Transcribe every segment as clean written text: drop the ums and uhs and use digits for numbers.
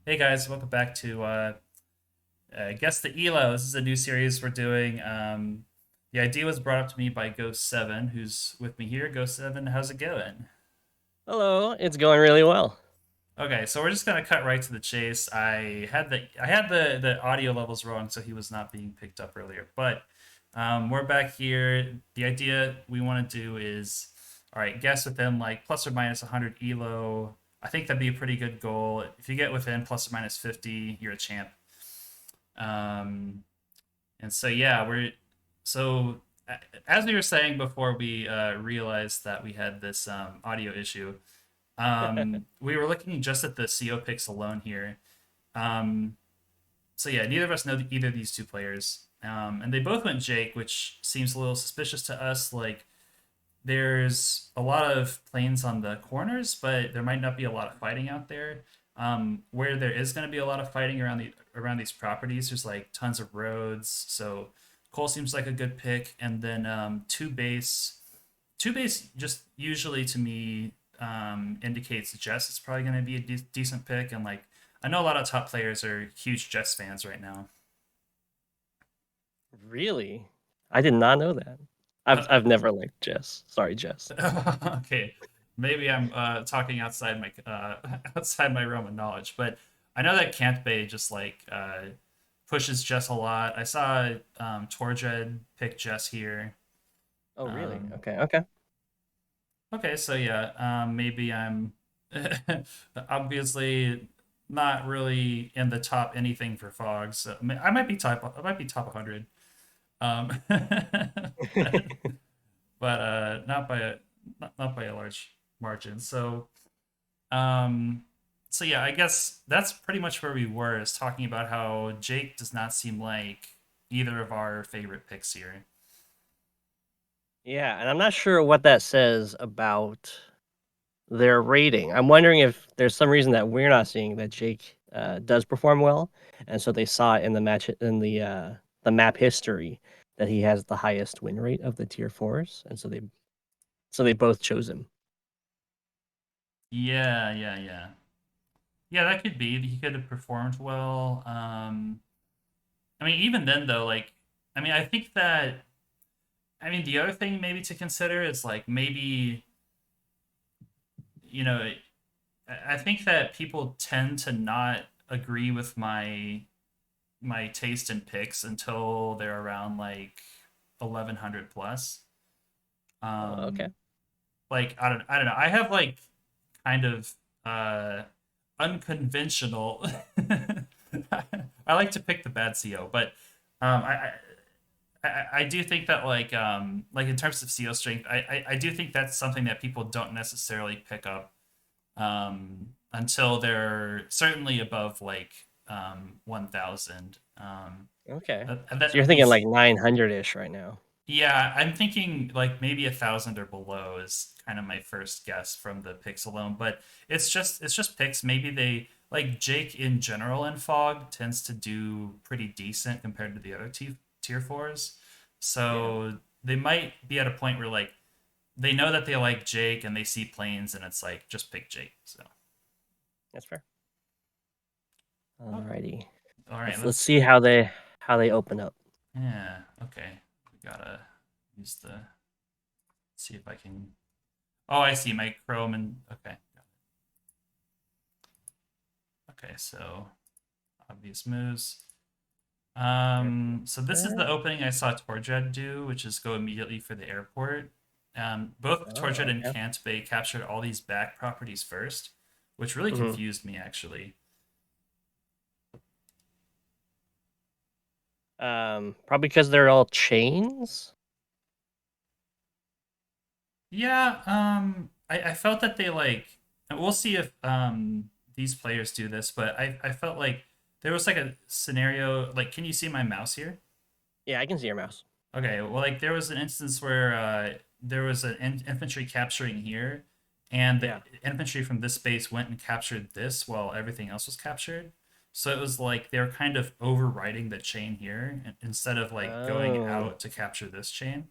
Hey guys, welcome back to Guess the ELO. This is a new series we're doing. The idea was brought up to me by Go7, who's with me here. Go7, how's it going? Hello, it's going really well. Okay, so we're just gonna cut right to the chase. I had the audio levels wrong, so he was not being picked up earlier. But we're back here. The idea we want to do is, all right, guess within like plus or minus 100 ELO. I think that'd be a pretty good goal. If you get within plus or minus 50, you're a champ. Um, And so yeah, we're so as we were saying before we realized that we had this audio issue. We were looking just at the CO picks alone here. Um, so yeah, neither of us know either of these two players, and they both went Jake, which seems a little suspicious to us. Like there's a lot of planes on the corners, but there might not be a lot of fighting out there. Where there is going to be a lot of fighting around these properties, there's like tons of roads. So Cole seems like a good pick, and then two base just usually to me indicates Jess is probably going to be a decent pick, and like I know a lot of top players are huge Jess fans right now. Really? I did not know that. I've never liked Jess. Sorry, Jess. Okay, maybe I'm talking outside my outside my realm of knowledge, but I know that Cant Bay just like pushes Jess a lot. I saw Torjed pick Jess here. Oh, really? Um, Okay, okay. okay, so yeah, maybe I'm obviously not really in the top anything for Fog, so I might be top 100. But not by not by a large margin. Um, so yeah, I guess that's pretty much where we were, is talking about how Jake does not seem like either of our favorite picks here. Yeah, and I'm not sure what that says about their rating. I'm wondering if there's some reason that we're not seeing that Jake does perform well, and so they saw it in the map history that he has the highest win rate of the tier fours, and so they both chose him. Yeah. Yeah, that could be. He could have performed well. I mean, even then though, like, I mean, I think that I mean the other thing maybe to consider is like maybe you know I think that people tend to not agree with my taste in picks until they're around like 1100 plus. Okay. Um, like I don't know. I have like kind of uh unconventional. I like to pick the bad CO, but um, I, I do think that like in terms of CO strength, I do think that's something that people don't necessarily pick up until they're certainly above like 1000. Okay. And So that you're I mean thinking like 900-ish right now. yeah, I'm thinking like maybe 1,000 or below is kind of my first guess from the picks alone, but it's just picks. Maybe they like Jake in general in Fog tends to do pretty decent compared to the other tier fours, Yeah, so they might be at a point where like they know that they like Jake and they see planes and it's like just pick Jake. So that's fair. oh, Alrighty. all right, Let's let's see how they open up. yeah okay. We gotta use the see if I can. Oh, I see my Chrome and okay. Okay, so obvious moves. So this is the Airport. opening I saw Torjed do, which is go immediately for the airport. Both Torjed Oh, and okay. Kant Bay captured all these back properties first, which really hmm confused me actually. Probably because they're all chains. Yeah, I felt that they like, and we'll see if these players do this, but I felt like there was like a scenario, like, can you see my mouse here? Yeah, I can see your mouse. Okay, well, like there was an instance where there was an infantry capturing here, and the Yeah. infantry from this base went and captured this while everything else was captured. So it was like they were kind of overriding the chain here instead of like going Oh. out to capture this chain.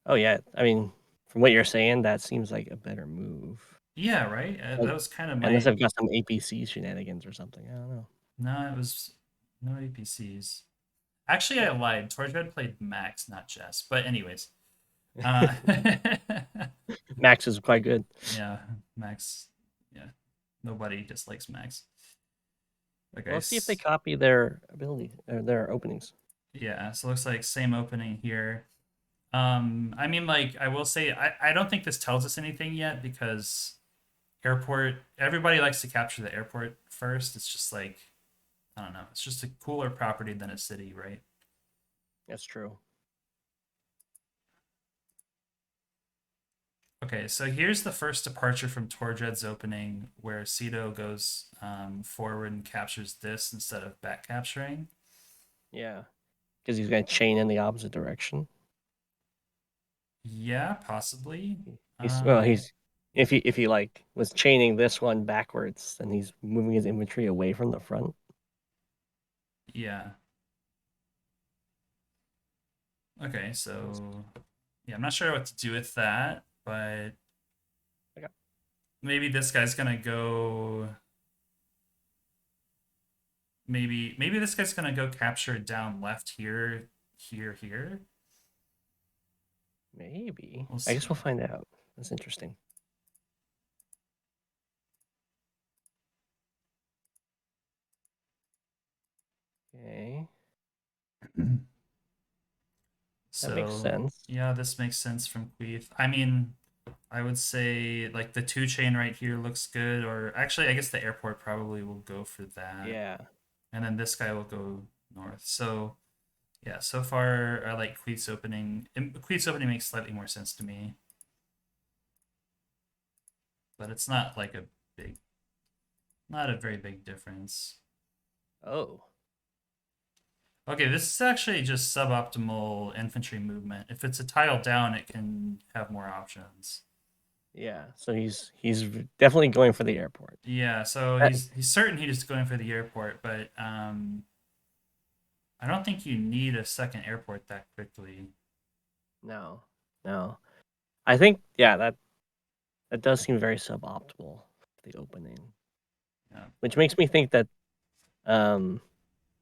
Oh yeah. I mean, from what you're saying, that seems like a better move. Yeah, right. That Un- was kind of Unless my. I've got some APC shenanigans or something. I don't know. No, it was no APCs. Actually, I lied. Torchred played Max, not Jess. But anyways, uh, Max is quite good. yeah, Max. Yeah, nobody dislikes Max. Well, Okay. let's see if they copy their ability or their openings. Yeah. So it looks like same opening here. I mean, like I will say, I don't think this tells us anything yet because airport. Everybody likes to capture the airport first. It's just like I don't know. It's just a cooler property than a city, right? That's true. Okay, so here's the first departure from Tordred's opening, where Cedo goes forward and captures this instead of back capturing. Yeah, because he's going to chain in the opposite direction. Yeah, possibly. He's Um, if he like was chaining this one backwards, then he's moving his infantry away from the front. yeah. Okay, so yeah, I'm not sure what to do with that, but Okay. maybe this guy's gonna go. Maybe this guy's gonna go capture down left here, here. Maybe. We'll I guess we'll see. find out. That's interesting. Okay, that makes So sense. yeah, this makes sense from Queeth. I mean, I would say like the two chain right here looks good, or actually, I guess the airport probably will go for that, Yeah. and then this guy will go north. So yeah, so far I like Queeth's opening. Queeth's opening makes slightly more sense to me, but it's not like a big, not a very big difference. Oh, Okay, this is actually just suboptimal infantry movement. If it's a tile down, it can have more options. yeah. So he's definitely going for the airport. Yeah, so That, he's certain he's going for the airport, but I don't think you need a second airport that quickly. no, no. I think yeah, that does seem very suboptimal. The opening, Yeah. which makes me think that um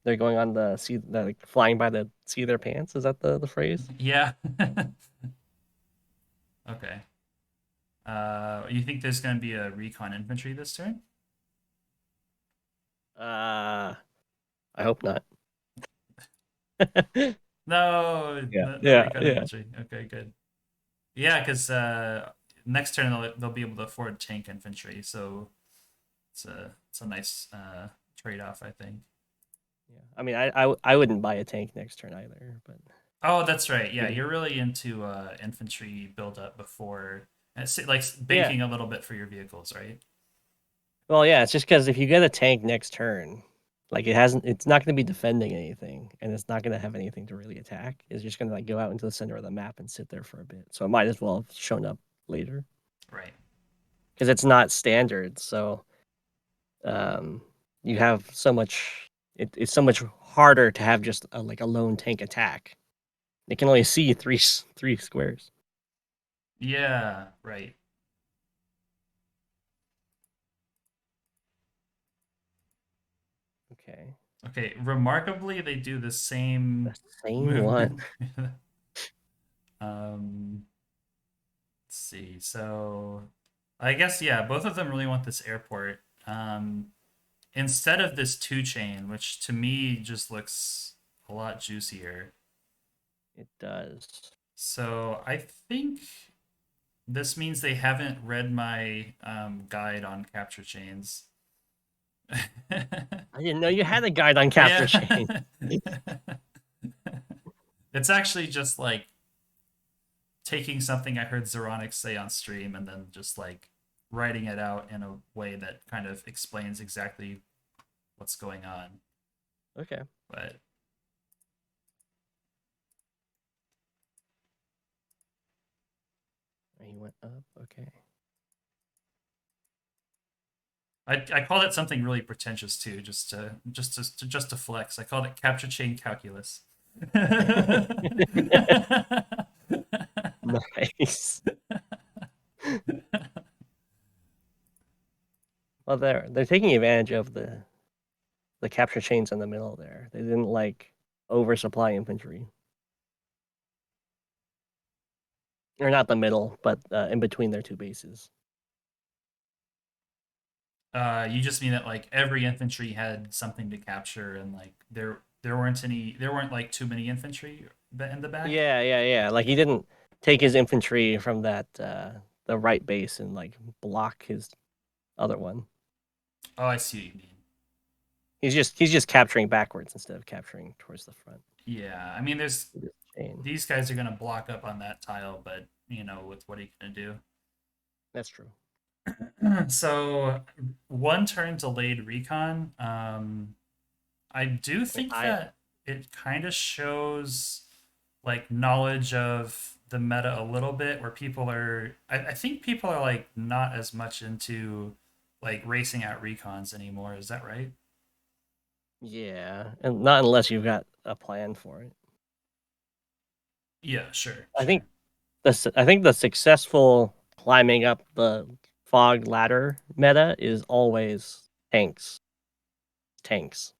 they're going on the see the like, flying by the seat of their pants. Is that the phrase? Yeah. Okay. You think there's going to be a recon infantry this turn? Uh, I hope not. No, Yeah, no yeah, recon yeah, infantry. Okay, good. Yeah, because next turn they'll be able to afford tank infantry, so it's a nice trade off, I think. yeah. I mean, I wouldn't buy a tank next turn either, but Oh, that's right. Yeah, you know, you're really into infantry build up before, like yeah. banking a little bit for your vehicles, right? Well, yeah, it's just because if you get a tank next turn, like it's not going to be defending anything, and it's not going to have anything to really attack. It's just going to like go out into the center of the map and sit there for a bit. So it might as well have shown up later Right. because it's not standard. So um, you have so much. It's so much harder to have just like a lone tank attack. It can only see three squares. Yeah, right. Okay, Okay, remarkably, they do the the same same one. movement. um, let's see. So, I guess yeah, both of them really want this airport. Instead of this two chain, which to me just looks a lot juicier. It does. So I think this means they haven't read my guide on capture chains. I didn't know you had a guide on capture chain. Yeah. It's actually just like taking something I heard Zeronix say on stream and then just like writing it out in a way that kind of explains exactly what's going on. Okay. But He went up. Okay. I called it something really pretentious too, just to flex. I called it capture chain calculus. Nice. Well, they're taking advantage of the capture chains in the middle there. They didn't like oversupply infantry, or not the middle, but in between their two bases. You just mean that like every infantry had something to capture, and like there weren't like too many infantry in the back. Yeah. Like he didn't take his infantry from that the right base and like block his other one. Oh, I see what you mean. He's just capturing backwards instead of capturing towards the front. Yeah, I mean, there's With his chain. these guys are gonna block up on that tile, but with what are you gonna do? That's true. So one turn delayed recon. I do I mean, think that it kind of shows like knowledge of the meta a little bit, where people are. I think people are like not as much into like racing out recons anymore. Is that right? yeah, and not unless you've got a plan for it. Yeah, sure, I think sure. the successful climbing up the fog ladder meta is always tanks. Tanks.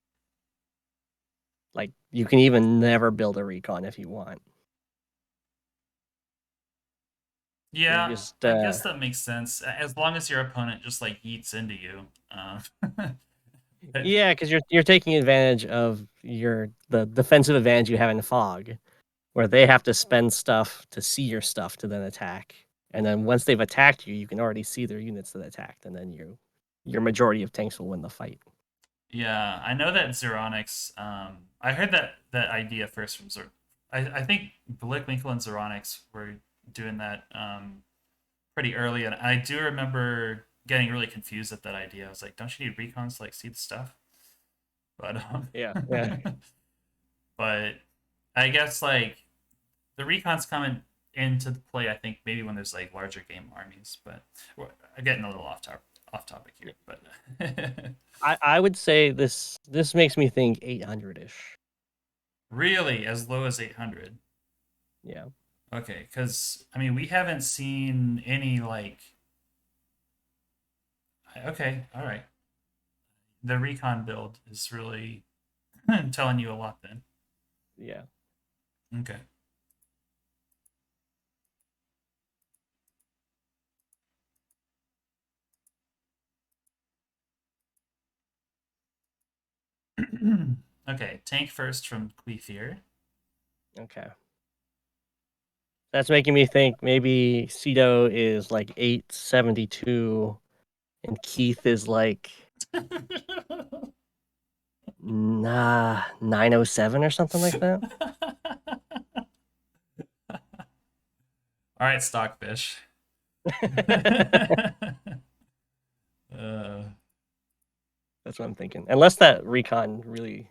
Like you can even never build a recon if you want. You Yeah, just I guess that makes sense as long as your opponent just like eats into you. But yeah, because you're taking advantage of the defensive advantage you have in fog, where they have to spend stuff to see your stuff to then attack. And then once they've attacked you, you can already see their units that attacked, and then your majority of tanks will win the fight. yeah, I know that Xeronics. I heard that idea first from I think Blickwinkle and Xeronics were doing that pretty early, and I do remember getting really confused at that idea. I was like, "Don't you need recons to like see the stuff?" But Yeah. but I guess like the recons come into play. I think maybe when there's like larger game armies, but I'm getting a little off topic here. But I would say this makes me think 800-ish. really, as low as 800. Yeah. Okay, because I mean, we haven't seen any like. Okay, all right. The recon build is really telling you a lot then. Yeah. Okay. Okay, tank first from Queethier. Okay. That's making me think maybe Cedo is like 872 and Keith is like 907 or something like that. All right, Stockfish. uh, That's what I'm thinking. Unless that recon really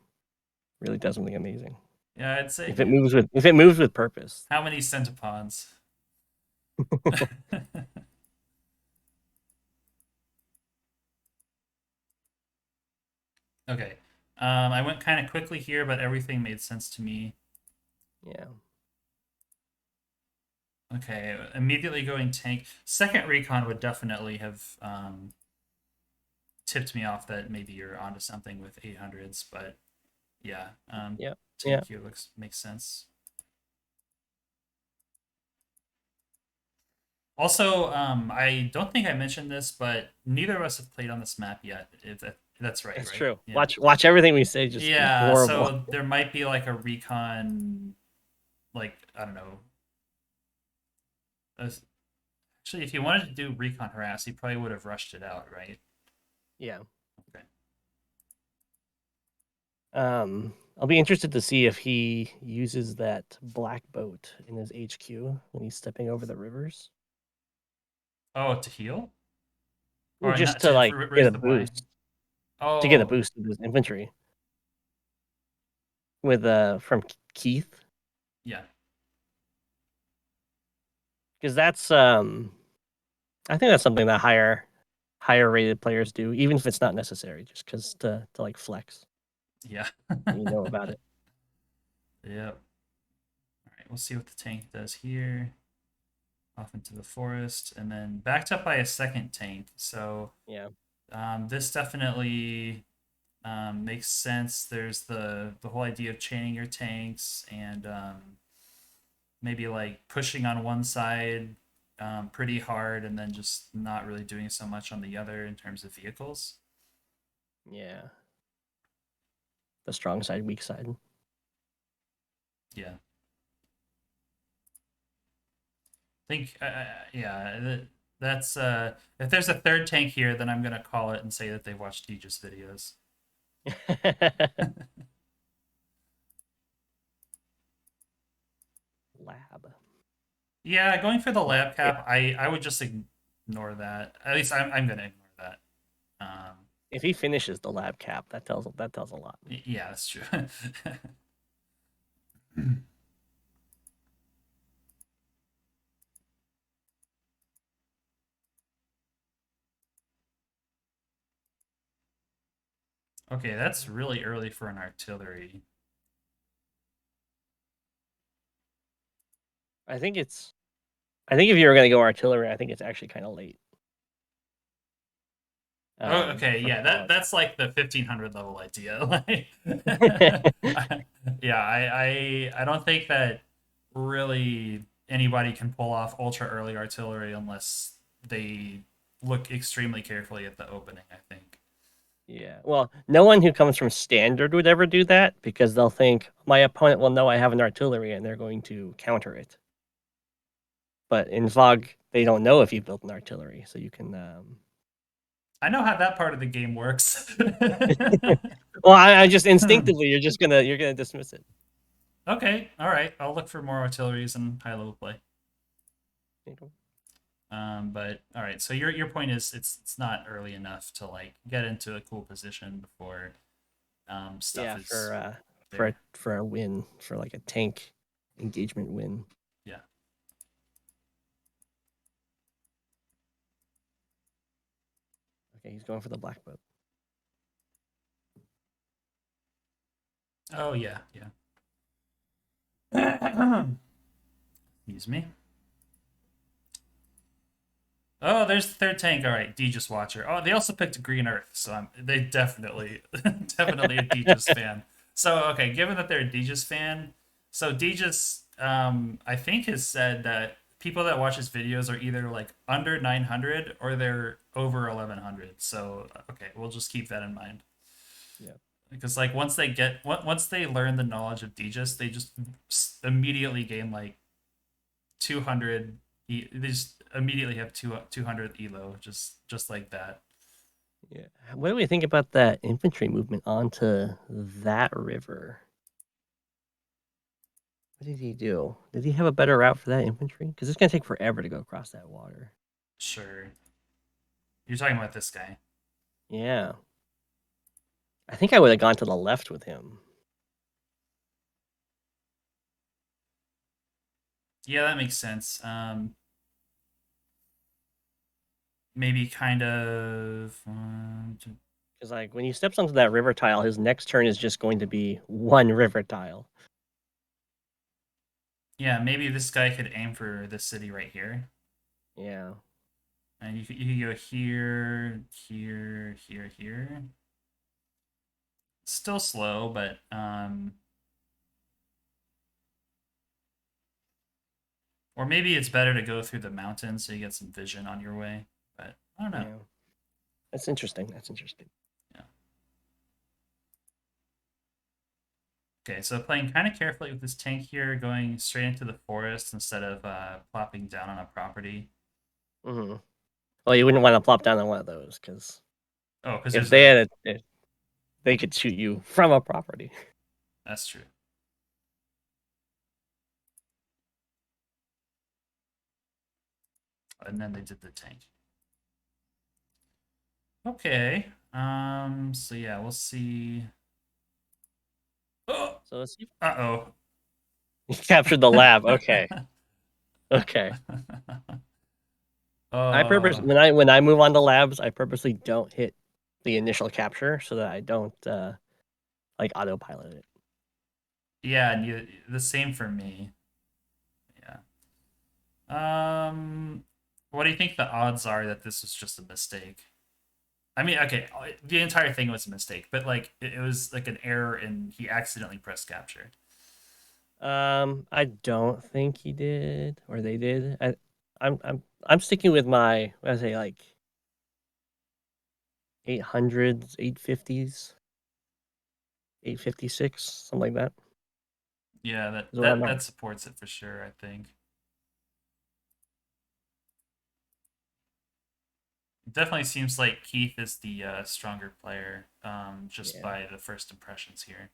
does something amazing. yeah, I'd say If it moves with purpose. how many centipons? Okay. I went kind of quickly here, but everything made sense to me. Yeah. Okay, immediately going tank. Second recon would definitely have tipped me off that maybe you're onto something with 800s, but yeah, Yeah. Yeah. tank here makes sense. Also, I don't think I mentioned this, but neither of us have played on this map yet. If that's right, That's right? true. Yeah. Watch everything we say just be Yeah, horrible. so there might be like a recon, like I don't know. Actually, if you wanted to do recon harass, he probably would have rushed it out, right? Yeah. Okay. I'll be interested to see if he uses that black boat in his HQ when he's stepping over the rivers. Oh, to heal Well, or just not to to like get raise a the blind. boost. To get a Oh, boost with his infantry. With from Keith. yeah, Because that's I think that's something that higher rated players do, even if it's not necessary, just because to like flex. yeah, You know about it. yep. All right, we'll see what the tank does here. Off into the forest, and then backed up by a second tank. So Yeah. This definitely makes sense. There's the whole idea of chaining your tanks and maybe like pushing on one side pretty hard and then just not really doing so much on the other in terms of vehicles. Yeah. The strong side, weak side. Yeah, think yeah. That's if there's a third tank here, then I'm gonna call it and say that they watched Deej's videos. Lab. Yeah, going for the Well, lab cap, I would just ignore that. At least I'm gonna ignore that. if he finishes the lab cap, that tells a lot. Yeah, that's true. Okay, that's really early for an artillery. I think it's. I think if you were going to go artillery, I think it's actually kind of late. Oh, okay, For yeah, quality. that's like the 1500 level idea. Like, yeah, I don't think that really anybody can pull off ultra early artillery unless they look extremely carefully at the opening, I think. Yeah. Well, no one who comes from standard would ever do that because they'll think my opponent will know I have an artillery and they're going to counter it. But in VOG, they don't know if you built an artillery, so you can. I know how that part of the game works. Well, I just instinctively you're gonna dismiss it. Okay, all right. I'll look for more artilleries and high level play. You know? But all right. So your point is it's not early enough to like get into a cool position before stuff Yeah, is for there. for a win, for like a tank engagement win. Yeah. Okay, he's going for the black boat. Oh yeah, yeah. Excuse me. Oh, there's the third tank. All right, Deegis Watcher. Oh, they also picked Green Earth, so they definitely, definitely a Deegis fan. So okay, given that they're a Deegis fan, so Deegis, I think has said that people that watch his videos are either like under 900 or they're over 1100. So okay, we'll just keep that in mind Yeah. because like once they learn the knowledge of Deegis, they just immediately gain like 200. They just immediately have 200 elo, just like that. Yeah. What do we think about that infantry movement onto that river? What did he do? Did he have a better route for that infantry? Because it's gonna take forever to go across that water. Sure, you're talking about this guy. Yeah. I think I would have gone to the left with him. Yeah, that makes sense. Maybe kind of. Because like when he steps onto that river tile, his next turn is just going to be one river tile. Yeah, maybe this guy could aim for this city right here, Yeah. and you could go here, here, here, here. Still slow, but or maybe it's better to go through the mountains so you get some vision on your way. But I don't know. Yeah. That's interesting. That's interesting. Yeah. Okay, so playing kind of carefully with this tank here, going straight into the forest instead of plopping down on a property. Hmm. Well, you wouldn't want to plop down on one of those because Oh, because if there's they a. had if they could shoot you from a property. That's true. And then they did the tank. Okay. So yeah, we'll see. Oh. So let's see. Uh You captured the lab. Okay. oh. Okay. I purpose uh. when I move on to labs, I purposely don't hit the initial capture so that I don't like autopilot it. Yeah, and the same for me. Yeah. What do you think the odds are that this was just a mistake? I mean, okay, the entire thing was a mistake, but like it was like an error, and he accidentally pressed capture. I don't think he did or they did. I'm sticking with my I say like 800s, 850s, 856, something like that Yeah, that is what I'm that at. that supports it for sure. I think it definitely seems like Keith is the stronger player, just Yeah, by the first impressions here.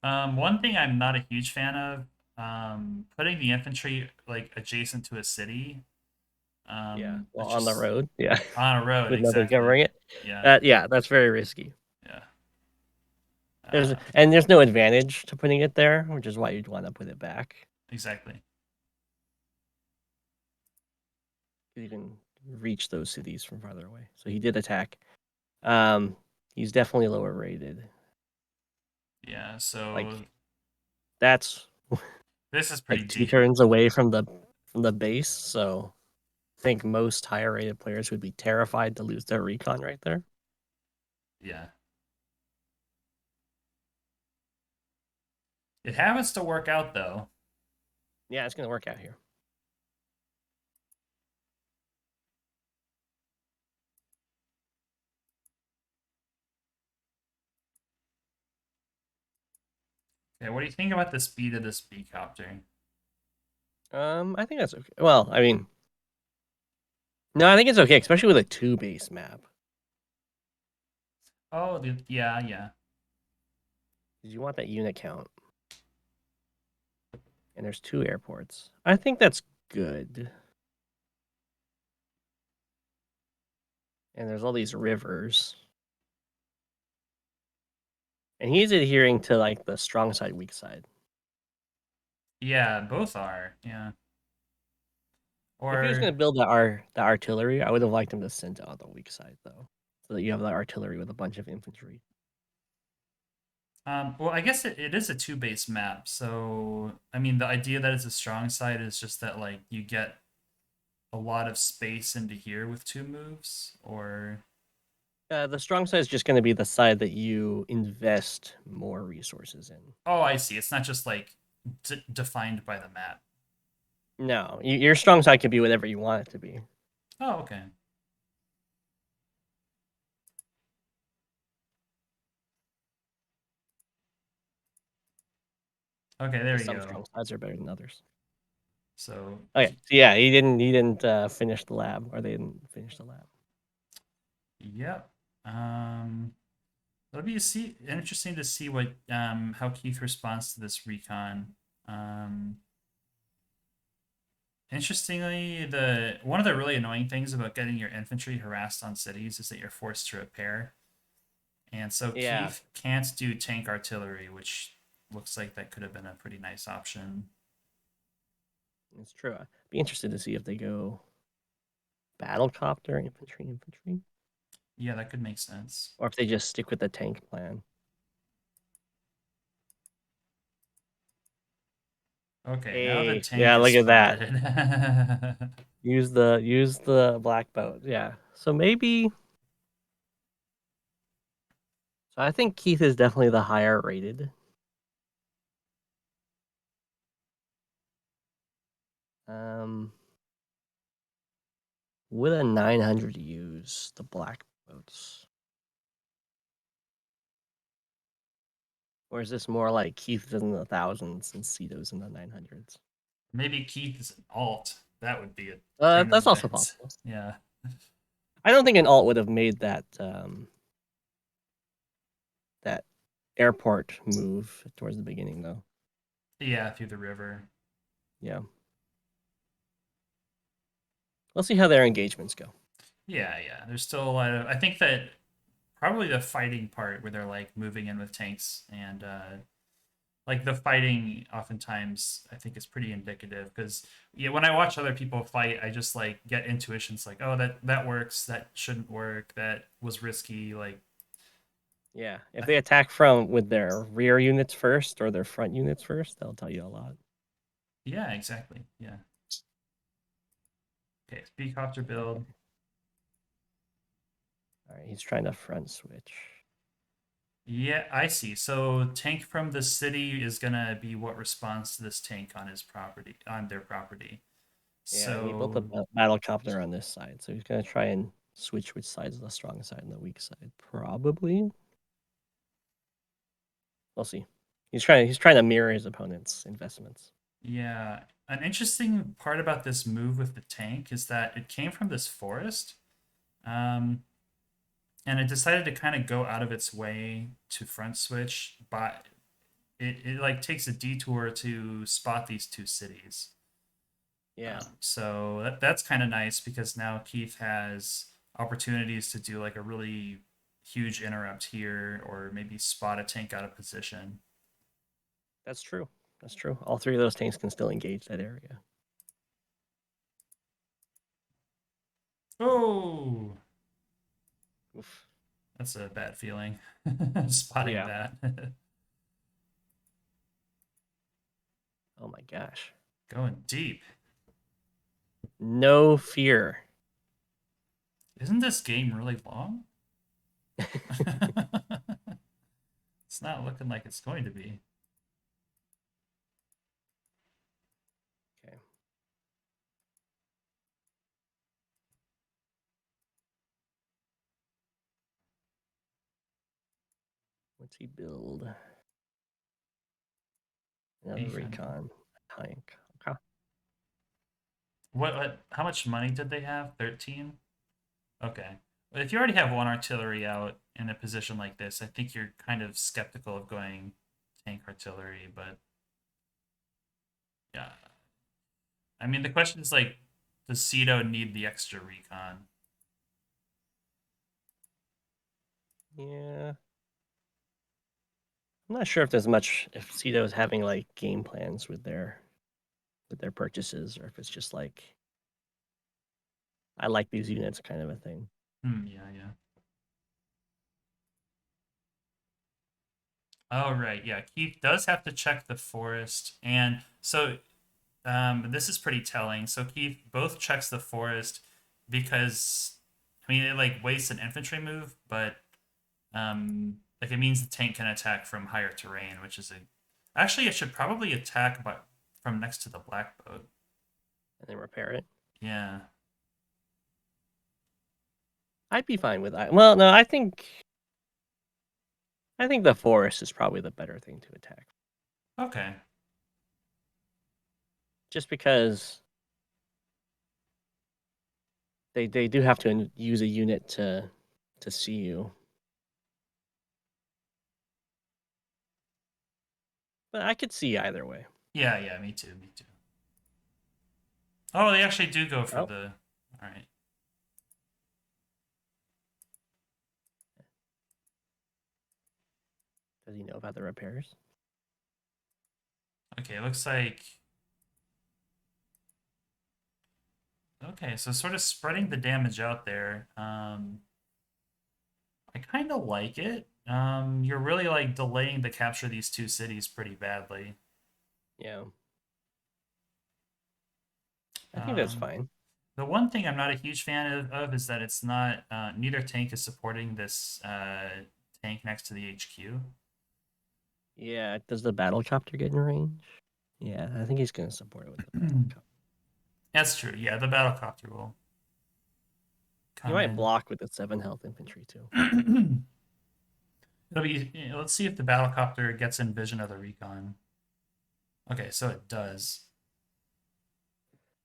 One thing I'm not a huge fan of, putting the infantry like adjacent to a city. yeah. Well, It's on the just road, yeah, on a road, with nothing exactly. covering it. Yeah, Yeah, that's very risky. yeah, There's uh, and there's no advantage to putting it there, which is why you'd want to put it back. exactly. You can reach those cities from farther away. So he did attack. Um, he's definitely lower rated. Yeah, Like so that's this is pretty like two deep. turns away from the base. So I think most higher rated players would be terrified to lose their recon right there. Yeah, it happens to work out though. Yeah, it's gonna work out here. Okay, what do you think about the speed of this beecopter? I think that's okay. Well, I mean, no, I think it's okay, especially with a two base map. Oh, yeah, yeah. Because you want that unit count, and there's two airports. I think that's good. And there's all these rivers. And he's adhering to like the strong side, weak side. Yeah, both are. Yeah. If he was going Or to build the artillery, I would have liked him to send out the weak side though, so that you have the artillery with a bunch of infantry. well, I guess it is a two base map. So I mean, the idea that it's a strong side is just that like you get a lot of space into here with two moves, or The strong side is just going to be the side that you invest more resources in. oh, I see. It's not just like defined by the map. No, your strong side can be whatever you want it to be. Oh, okay. Okay, there Because we some go. strong sides are better than others. So Okay, so yeah, he didn't finish the lab, or they didn't finish the lab. yep. It'll be interesting to see what how Keith responds to this recon. Um, Interestingly, the one of the really annoying things about getting your infantry harassed on cities is that you're forced to repair. And so Yeah, Keith can't do tank artillery, which looks like that could have been a pretty nice option. it's true. I'd be interested to see if they go battle copter infantry, Yeah, that could make sense. or if they just stick with the tank plan. Okay, now the Hey, tank yeah, is look at that. funded. Use the black boat. Yeah. So maybe so I think Keith is definitely the higher rated. Um with a 900 use the black boats. Or is this more like Keith is in the thousands and Ceto's in the 900s? Maybe Keith is an alt. That would be a turn of That's also events. possible. Yeah. I don't think an alt would have made that airport move towards the beginning though. Yeah, through the river. Yeah. We'll see how their engagements go. Yeah, yeah. There's still a lot of. I think that probably the fighting part where they're like moving in with tanks and like the fighting oftentimes I think is pretty indicative because yeah, when I watch other people fight, I just like get intuitions like, oh, that works, that shouldn't work, that was risky. Like, Yeah. If I, they attack from with their rear units first or their front units first, they'll tell you a lot. yeah, exactly. Yeah. Okay, speedcopter build. All right, he's trying to front switch. Yeah, I see. So tank from the city is gonna be what responds to this tank on his property, on their property. Yeah, and he built a So battle copter on this side, so he's gonna try and switch which side is the strong side and the weak side. Probably. We'll see. He's trying to mirror his opponent's investments. yeah, an interesting part about this move with the tank is that it came from this forest, um, and it decided to kind of go out of its way to front switch, but it like takes a detour to spot these two cities. Yeah, So that's kind of nice because now Keith has opportunities to do like a really huge interrupt here, or maybe spot a tank out of position. that's true. That's true. All three of those tanks can still engage that area. Oh, Oof. that's a bad feeling. Spotting Yeah. that. Oh my gosh. Going deep. No fear. Isn't this game really long? It's not looking like it's going to be. Okay. What's he build? Another Defense. recon tank. Okay. What? How much money did they have? 13? Okay. But if you already have one artillery out in a position like this, I think you're kind of skeptical of going tank artillery. But yeah, I mean, the question is like, does Cedo need the extra recon? Yeah. I'm not sure if there's much if Cedo is having like game plans with their purchases, or if it's just like I like these units kind of a thing. Yeah, yeah. Oh, right. Yeah, Keith does have to check the forest. And so this is pretty telling. So Keith both checks the forest because, I mean, it like wastes an infantry move, but like it means the tank can attack from higher terrain, which is a actually it should probably attack but from next to the black boat. And then repair it. Yeah. I'd be fine with that. Well, no, I think the forest is probably the better thing to attack. Okay. Just because they do have to use a unit to see you. But I could see either way. Yeah, yeah, me too, me too. Oh, they actually do go for Oh, the all right. does he know about the repairs? Okay, looks like okay, so sort of spreading the damage out there. I kind of like it. You're really like delaying the capture of these two cities pretty badly. Yeah, I think that's Um, fine. the one thing I'm not a huge fan of is that it's not neither tank is supporting this tank next to the HQ. Yeah, does the battle copter get in range? Yeah, I think he's gonna support it with the battle copter. That's true. Yeah, the battlecopter will He come might in. block with the 7 health infantry too. It'll be. Let's see if the battlecopter gets in vision of the recon. Okay, so it does.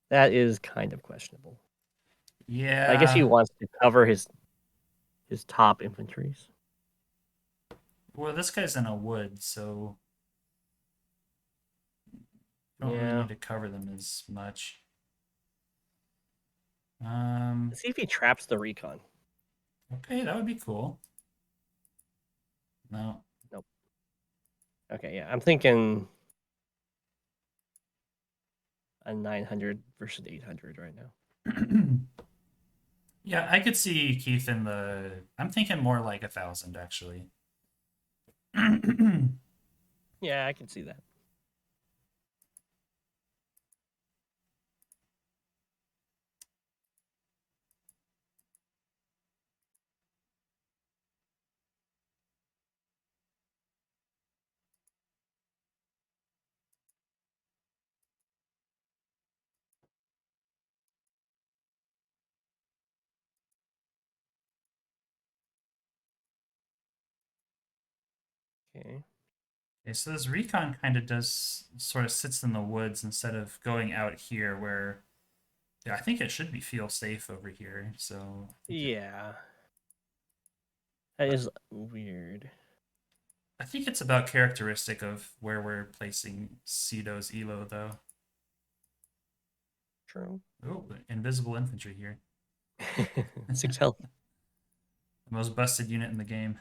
That is kind of questionable. I guess he Yeah. wants to cover his top infantries. Well, this guy's in a wood, so you don't really Yeah. need to cover them as much. Um. Let's see if he traps the recon. Okay, that would be cool. No. Nope. Okay, yeah. I'm thinking a 900 versus 800 right now. Yeah, I could see Keith in the. I'm thinking more like 1,000 actually. Yeah, I can see that. Okay. Okay, so this recon kind of does sort of sits in the woods instead of going out here where yeah, I think it should be feel safe over here. So Yeah. That is weird. I think it's about characteristic of where we're placing Ceto's elo though. True. Oh, invisible infantry here. 6 health. The most busted unit in the game.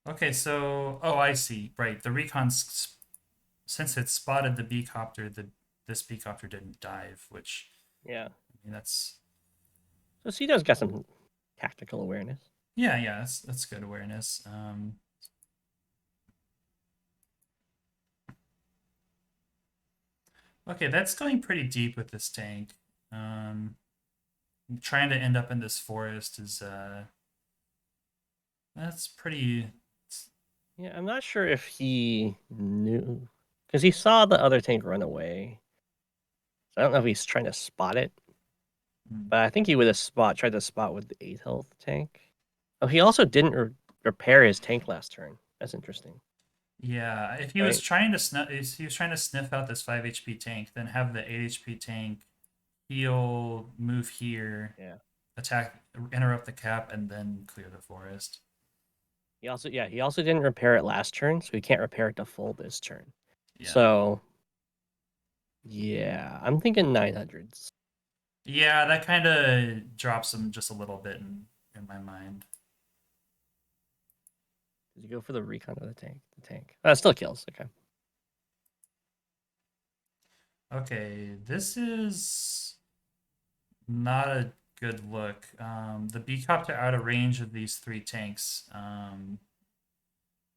Okay, so oh, I see. Right, the recon since it spotted the B copter, the this B copter didn't dive, which Yeah. I mean that's So Cito's got some tactical awareness. yeah, that's good awareness. Okay, that's going pretty deep with this tank. Um, trying to end up in this forest is that's pretty. Yeah, I'm not sure if he knew because he saw the other tank run away. So I don't know if he's trying to spot it, Hmm. but I think he would have tried to spot with the 8 health tank. Oh, he also didn't repair his tank last turn. That's interesting, Yeah, if he was right? trying to if he was trying to sniff out this 5 HP tank, then have the 8 HP tank heal, move here, Yeah. attack, interrupt the cap, and then clear the forest. He also didn't repair it last turn, so he can't repair it to full this turn. Yeah, So yeah, I'm thinking 900s. yeah, that kind of drops him just a little bit in my mind. Did you go for the recon of the tank? The tank. Still kills. Okay. Okay, this is not a good look. The B copter out of range of these three tanks.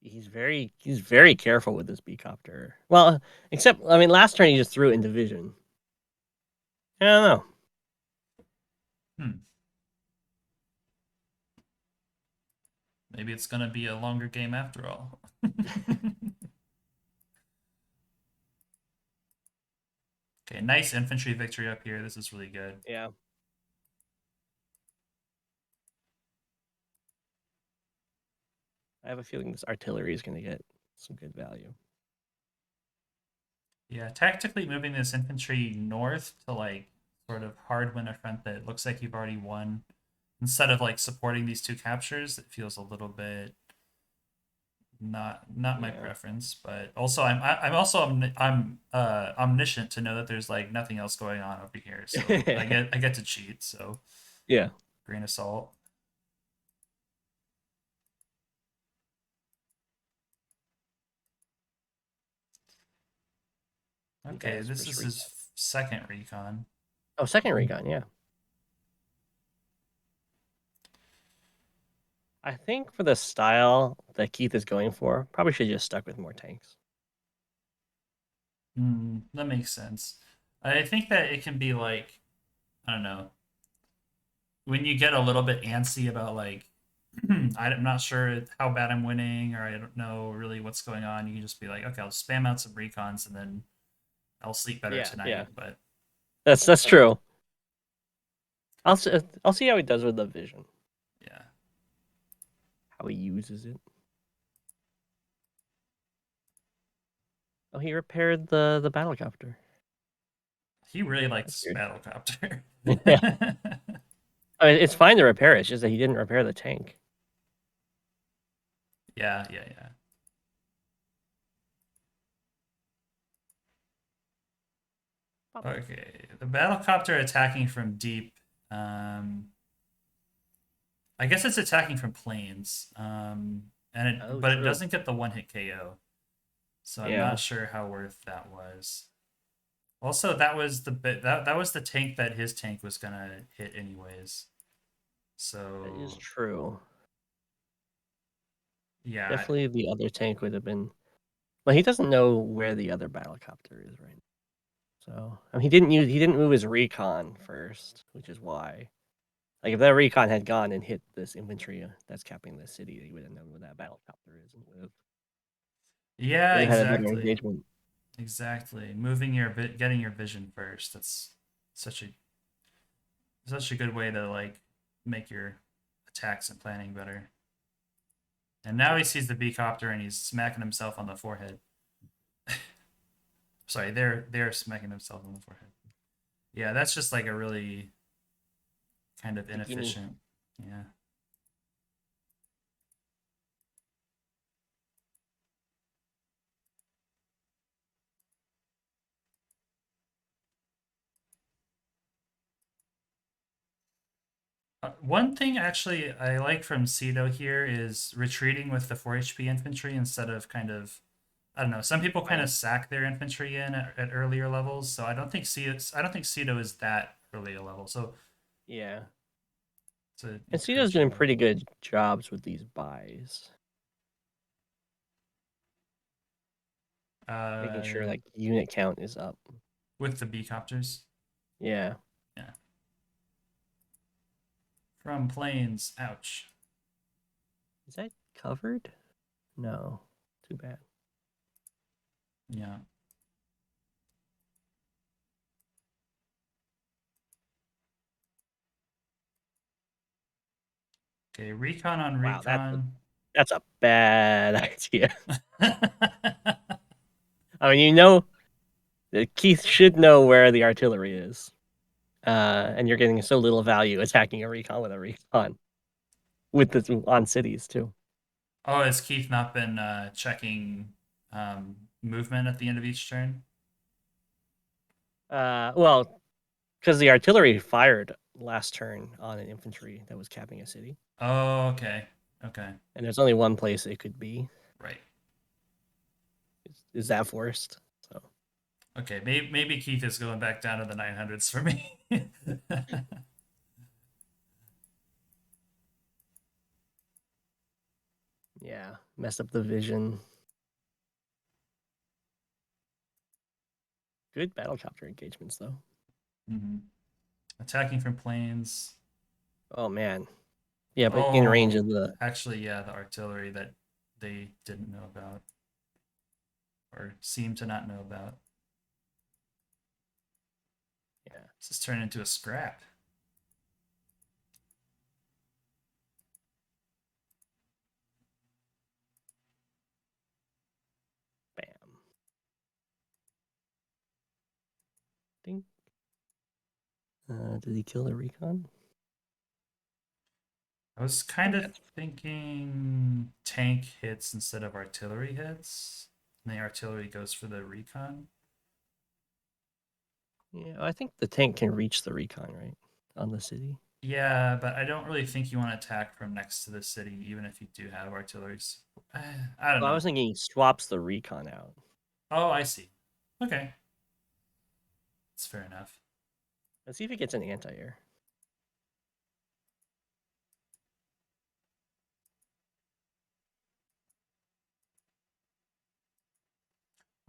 He's very careful with this B-copter. Well, except I mean last turn he just threw it into vision. I don't know. Hmm, maybe it's gonna be a longer game after all. Okay, nice infantry victory up here. This is really good. Yeah. I have a feeling this artillery is going to get some good value. Yeah, tactically moving this infantry north to like sort of hard win a front that looks like you've already won instead of like supporting these two captures, it feels a little bit not my Yeah. preference. But also I'm also I'm omniscient to know that there's like nothing else going on over here, so I get to cheat. So Yeah. grain of salt. He got Okay, his this first is recon. his second recon. Oh, second recon. Yeah. I think for the style that Keith is going for, probably should have just stuck with more tanks. That makes sense. I think that it can be like I don't know when you get a little bit antsy about like I'm not sure how bad I'm winning or I don't know really what's going on. You can just be like, okay, I'll spam out some recons and then I'll sleep better Yeah. Yeah. tonight. But That's true. I'll see how he does with the vision. yeah, How he uses it. Oh, he repaired the battlecopter. he really That's likes weird. battlecopter. Yeah. I mean, it's fine to repair it. It's just that he didn't repair the tank. Yeah. Okay, the battlecopter attacking from deep. Um, I guess it's attacking from planes. Oh, But it true. doesn't get the one hit KO. So I'm Yeah. not sure how worth that was. Also, that was the bit that was the tank that his tank was gonna hit anyways. That is So true. yeah, Definitely the other tank would have been. Well, he doesn't know where the other battlecopter is right now. So I mean, he didn't move his recon first, which is why. Like if that recon had gone and hit this infantry that's capping the city, he would have known where that battlecopter is and yeah, would have had a better exactly, engagement. exactly. Moving your getting your vision first. That's such a such a good way to like make your attacks and planning better. And now he sees the B copter and he's smacking himself on the forehead. Sorry, they're smacking themselves on the forehead. Yeah, that's just like a really kind of Bikini. inefficient. Yeah. One thing actually I like from Cedo here is retreating with the 4 HP infantry instead of kind of I don't know. Some people kind Oh, of sack their infantry in at earlier levels, so I don't think Cedo is that early a level. So yeah. And it's Cito's great you doing know pretty good jobs with these buys, making sure uh like unit count is up. with the B copters. Yeah. Yeah. From planes. Ouch. Is that covered? No. Too bad. Yeah. Okay, recon on Wow, recon. that's a bad idea. I mean, you know, Keith should know where the artillery is, and you're getting so little value attacking a recon with a recon with this on cities too. Oh, has Keith not been movement at the end of each turn? Well, because the artillery fired last turn on an infantry that was capping a city, Oh, okay. Okay. and there's only one place it could be. Right. Is that forced? So Okay, maybe Keith is going back down to the 900s for me. yeah, messed up the vision. Good battle chopper engagements though. hmm Attacking from planes. Oh man, yeah, but in range of Oh, the actually, yeah, the artillery that they didn't know about or seem to not know about. yeah, This has turned into a scrap. bam, ding. Did he kill the recon? I was I kind think of that's thinking tank hits instead of artillery hits. And the artillery goes for the recon. yeah. I think the tank can reach the recon right on the city. Yeah, but I don't really think you want to attack from next to the city, even if you do have artillery. I don't Well, I know. was thinking he swaps the recon out. Oh, I see. Okay, that's fair enough. Let's see if he gets an anti-air.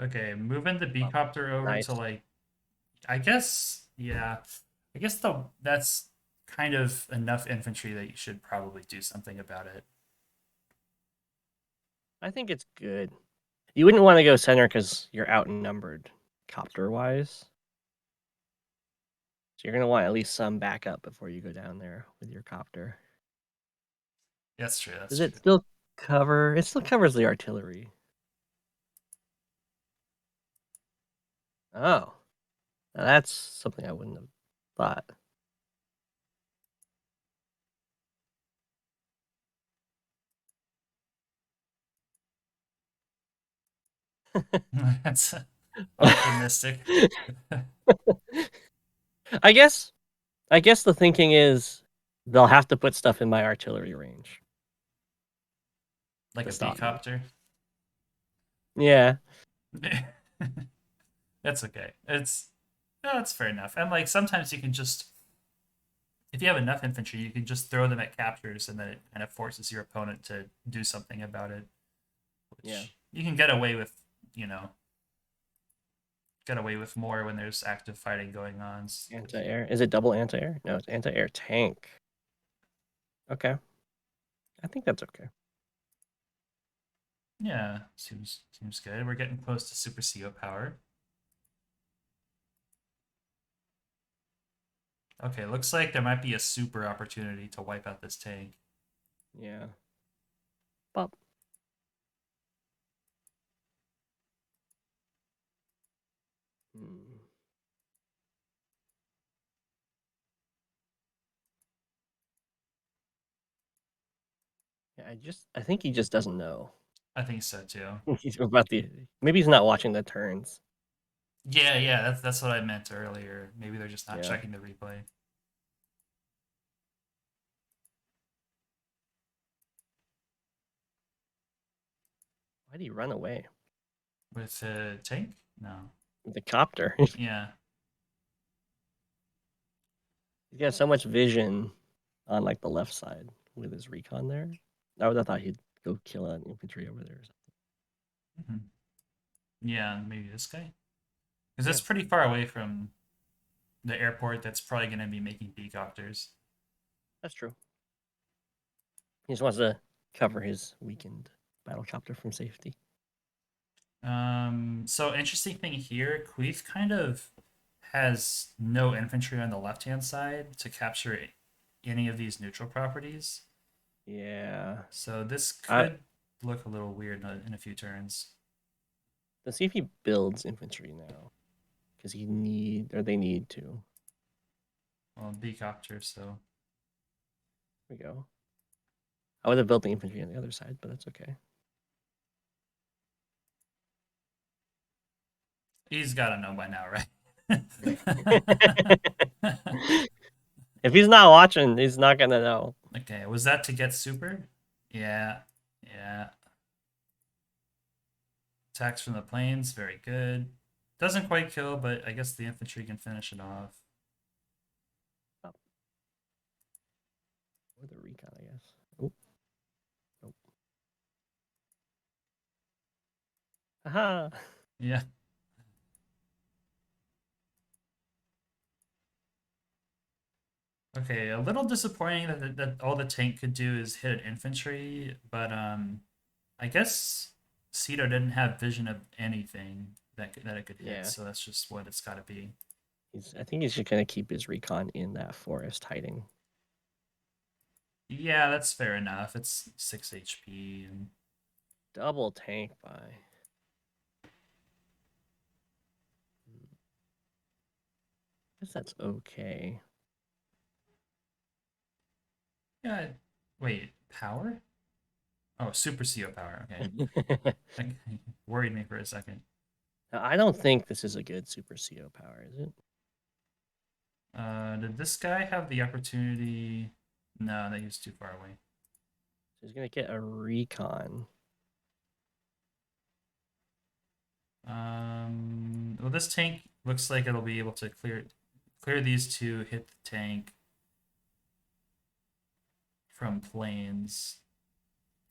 Okay, moving the Oh, beecopter over to nice. like, I guess, yeah, I guess that's kind of enough infantry that you should probably do something about it. I think it's good. You wouldn't want to go center because you're outnumbered copter wise. So you're gonna want at least some backup before you go down there with your copter. That's true. That's Does it true. still cover? It still covers the artillery. Oh, now that's something I wouldn't have thought. That's optimistic. I guess. I guess the thinking is they'll have to put stuff in my artillery range Like to a stop me. beecopter. Yeah. That's okay. It's no, that's fair enough. And like sometimes you can just if you have enough infantry, you can just throw them at captures, and then it kind of forces your opponent to do something about it, Yeah. which you can get away with. You know, get away with more when there's active fighting going on. Anti-air. Is it double anti-air? No, it's anti-air tank. Okay. I think that's okay. Yeah, seems good. We're getting close to Super CO power. Okay, looks like there might be a super opportunity to wipe out this tank. Yeah. But hmm. Yeah, I think he just doesn't know. I think so too. He's about the maybe he's not watching the turns. Yeah, yeah, that's what I meant earlier. Maybe they're just not Yeah. checking the replay. Why'd he run away? With the tank? No. The copter. Yeah. He's got so much vision on like the left side with his recon there. I would have thought he'd go kill an infantry over there or something. Mhm. Yeah, maybe this guy? Because Yeah, that's pretty far away from the airport that's probably going to be making beacopters. that's true. He just wants to cover his weakened battle chopper from safety. So interesting thing here, Queef kind of has no infantry on the left-hand side to capture any of these neutral properties. Yeah. So this I could look a little weird in a few turns. Let's see if he builds infantry now. Because they need to. Well, beacopter, so There we go. I would have built the infantry on the other side, but that's okay. he's got to know by now, right? If he's not watching, he's not gonna know. Okay, was that to get super? Yeah, yeah. Attacks from the planes, very good. Doesn't quite kill, but I guess the infantry can finish it off. Oh. Or the recon, I guess. Oh, nope. Haha. Yeah. Okay, a little disappointing that all the tank could do is hit an infantry, but I guess Cedo didn't have vision of anything that it could hit, Yeah. so that's just what it's got to be. I think he's just gonna keep his recon in that forest hiding. Yeah, that's fair enough. It's 6 HP and Double tank by. I guess that's okay. yeah. Wait, power? Oh, super CO power. Okay, that worried me for a second. Now, I don't think this is a good Super CO power, is it? Did this guy have the opportunity? No, that he was too far away. So he's gonna get a recon. Well, this tank looks like it'll be able to clear these two, hit the tank from planes.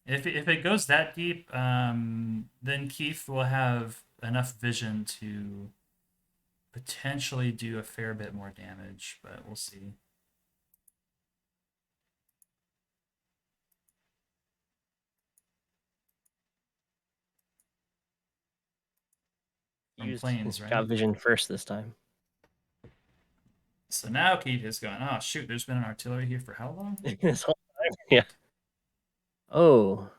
If it goes that deep, then Keith will have enough vision to potentially do a fair bit more damage, but we'll see. From Used planes, got right? vision first this time. So now Keith is going, oh shoot, there's been an artillery here for how long? This whole time. Yeah. Oh.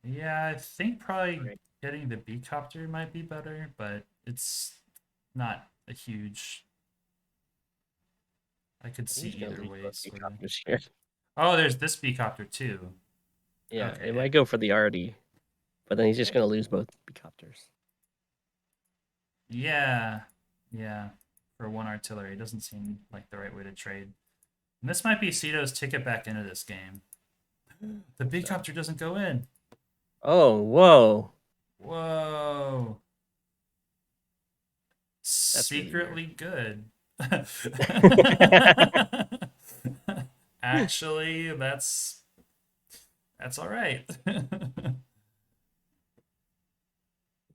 Yeah, I think probably Great. getting the B copter might be better, but it's not a huge. I could I think see he's gonna either lose way, both sort of. helicopters here. Oh, there's this B copter too. Yeah, it Okay. might go for the RD, but then he's just gonna lose both helicopters. Yeah. Yeah. For one artillery, it doesn't seem like the right way to trade. And this might be Cito's ticket back into this game. The Hope B so. copter doesn't go in. Oh, whoa. Whoa. That's really weird. Secretly good. Actually, that's all right. Didn't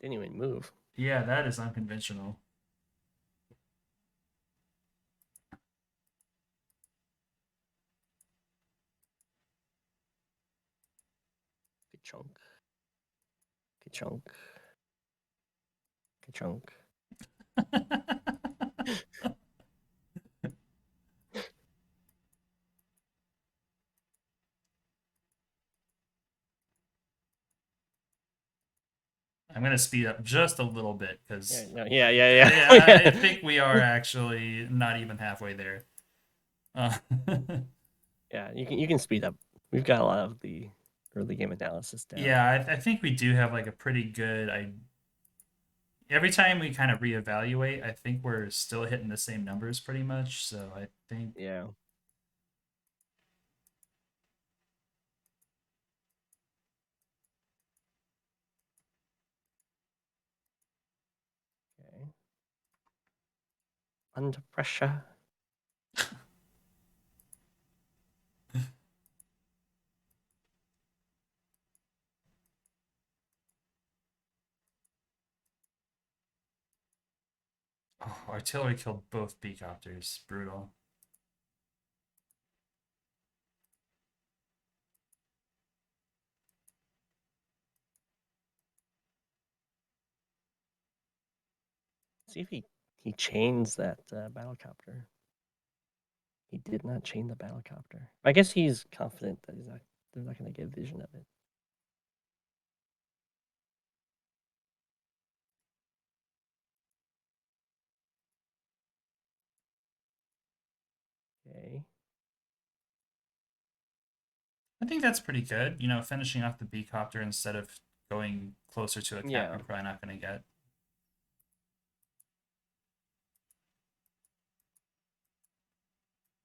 even move. Yeah, that is unconventional. Good chunk. Good chunk. Good chunk. gonna speed up just a little bit Yeah, because no, yeah. I think we are actually not even halfway there. Uh, Yeah, you can speed up. We've got a lot of the early game analysis down. yeah, I think we do have like a pretty good. I every time we kind of reevaluate, I think we're still hitting the same numbers pretty much. So I think Yeah. Okay. Under pressure. artillery killed both beacopters. Brutal. See if he chains that battlecopter. He did not chain the battlecopter. I guess he's confident that they're not going to get vision of it. Okay. I think that's pretty good. You know, finishing off the beacopter instead of going closer to a cap, Yeah. we're probably not going to get.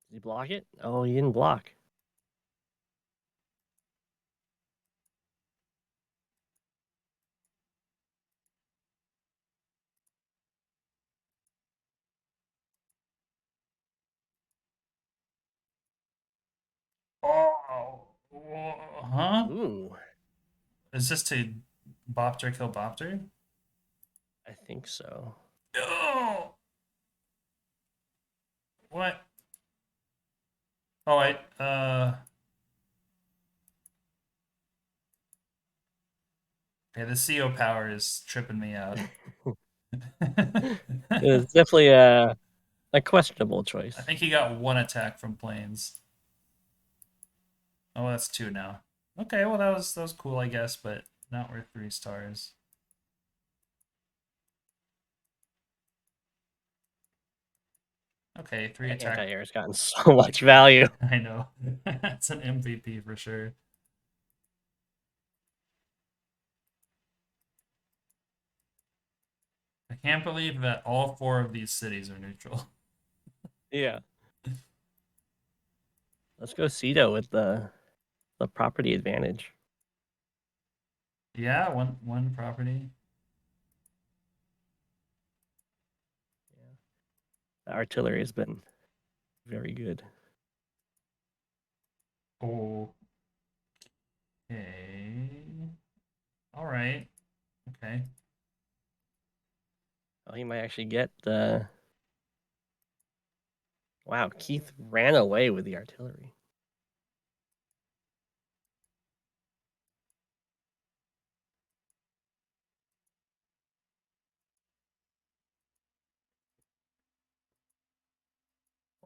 Did he block it? Oh, he didn't block. Oh, huh? Ooh, Is this to Bopter kill Bopter? I think so. Oh, what? Oh, okay, the CO power is tripping me out. I It's definitely a questionable choice. think he got one attack from planes. Oh, that's two now. Okay, well that was cool, I guess, but not worth 3 stars. Okay, three That attack. anti-air has gotten so much value. I know. That's an MVP for sure. I can't believe that all four of these cities are neutral. Yeah. Let's go Cedo with the property advantage. Yeah, one property. Yeah. The artillery has been very good. Oh, okay. All right. Okay. Oh, he might actually get the. Wow, Keith ran away with the artillery.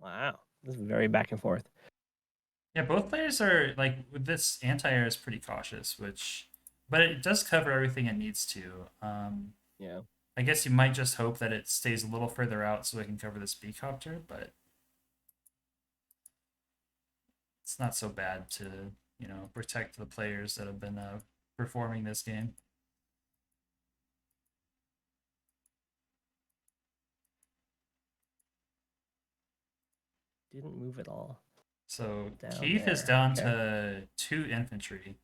Wow, this is very back and forth. Yeah, both players are like with this anti-air is pretty cautious, which but it does cover everything it needs to. Yeah, I guess you might just hope that it stays a little further out so it can cover this beacopter, but it's not so bad to, protect the players that have been performing this game. didn't move at all So down Keith is there. down Okay. to 2 infantry.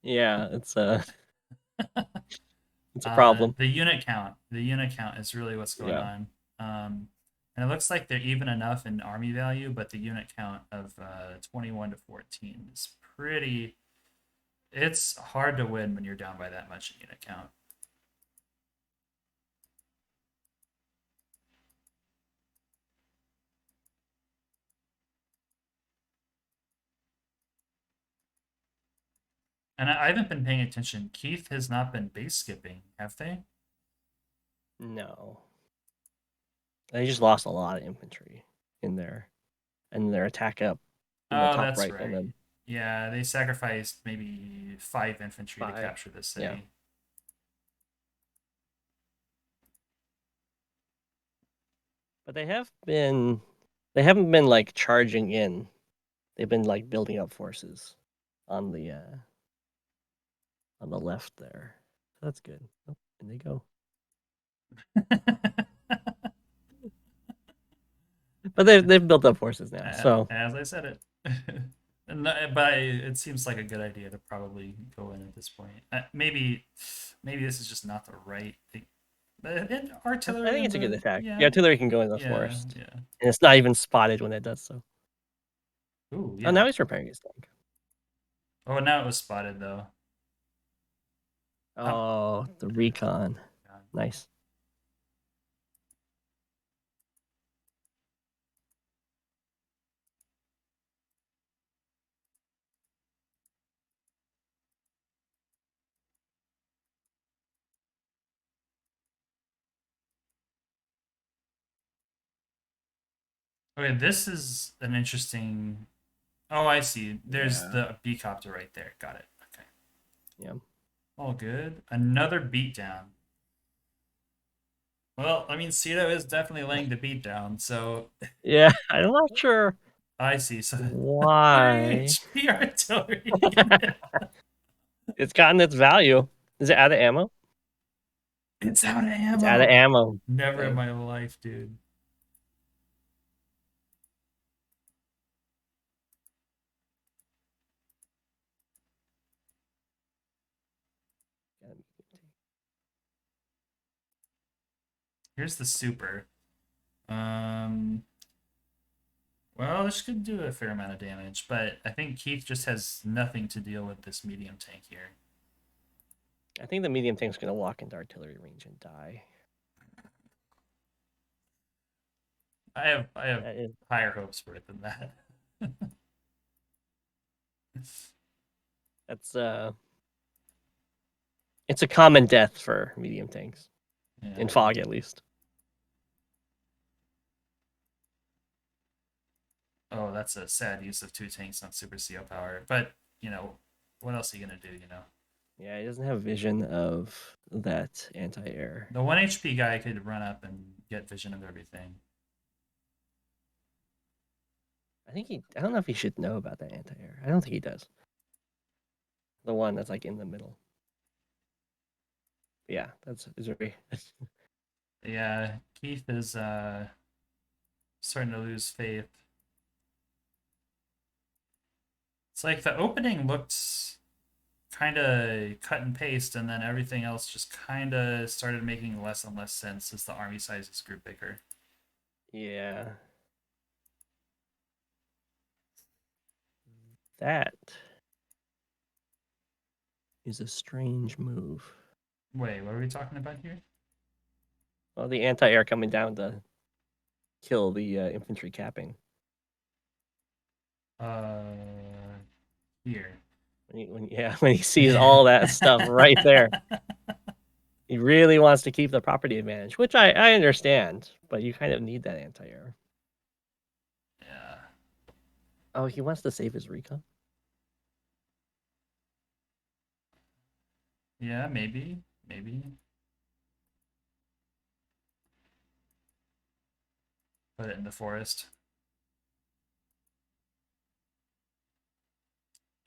Yeah, it's a problem. The unit count is really what's going Yeah. on. And it looks like they're even enough in army value, but the unit count of 21 to 14 is pretty. It's hard to win when you're down by that much in unit count. And I haven't been paying attention. Keith has not been base skipping, have they? No, they just lost a lot of infantry in there, and their attack up in the Oh, top that's right, and right. then Yeah, they sacrificed maybe 5 infantry to 5. capture the Yeah. city. But they haven't been like charging in. They've been like building up forces on the left there. So that's good. Oh, and they go. But they've built up forces now. So As I said it. But it seems like a good idea to probably go in at this point. Maybe this is just not the right thing. I Artillery think in it's a good the attack. yeah The artillery can go in the yeah forest. yeah. And it's not even spotted when it does so. Ooh Oh, yeah. now he's repairing his tank. Oh, now it was spotted though. Um, Oh, the recon. God. Nice. Okay, this is an interesting. Oh, I see. There's Yeah. the beecopter right there. Got it. Okay. Yeah. All good. Another beatdown. Well, I mean, Cito is definitely laying the beat down, so Yeah, I'm not sure I see. So 3 why HP artillery. it's gotten its value. Is it out of ammo? It's out of It's out of ammo. ammo. Never in Dang. my life, dude. Here's the super. Um, well, this could do a fair amount of damage, but I think Keith just has nothing to deal with this medium tank here. I think the medium tank's gonna walk into artillery range and die. I have That is higher hopes for it than that. that's it's a common death for medium tanks in Yeah. fog at least. Oh, that's a sad use of 2 tanks on Super CO power. But, what else are you gonna do? Yeah, he doesn't have vision of that anti-air. The 1 HP guy could run up and get vision of everything. I don't know if he should know about that anti-air. I don't think he does. The one that's like in the middle. Yeah, that's is very Yeah, Keith is starting to lose faith. It's like the opening looked kind of cut and paste, and then everything else just kind of started making less and less sense as the army sizes grew bigger. yeah. That is a strange move. Wait, what are we talking about here? Well, the anti-air coming down to kill the infantry capping. Uh, Here. When he sees all that stuff right there, he really wants to keep the property advantage, which I understand, but you kind of need that anti-air. Yeah. Oh, he wants to save his recon. Yeah, maybe. Maybe. Put it in the forest.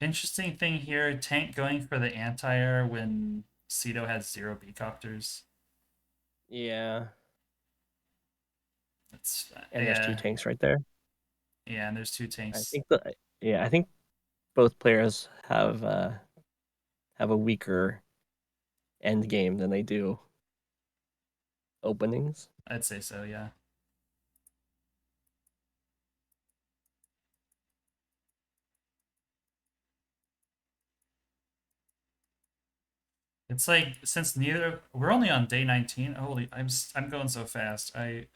Interesting thing here, tank going for the anti-air when Cedo has 0 beacopters. Yeah, It's and there's two yeah, tanks right there. yeah, and there's 2 I tanks. think I think both players have a weaker end game than they do openings. I'd say so, yeah. It's like since neither we're only on day 19. Holy, I'm going so fast. I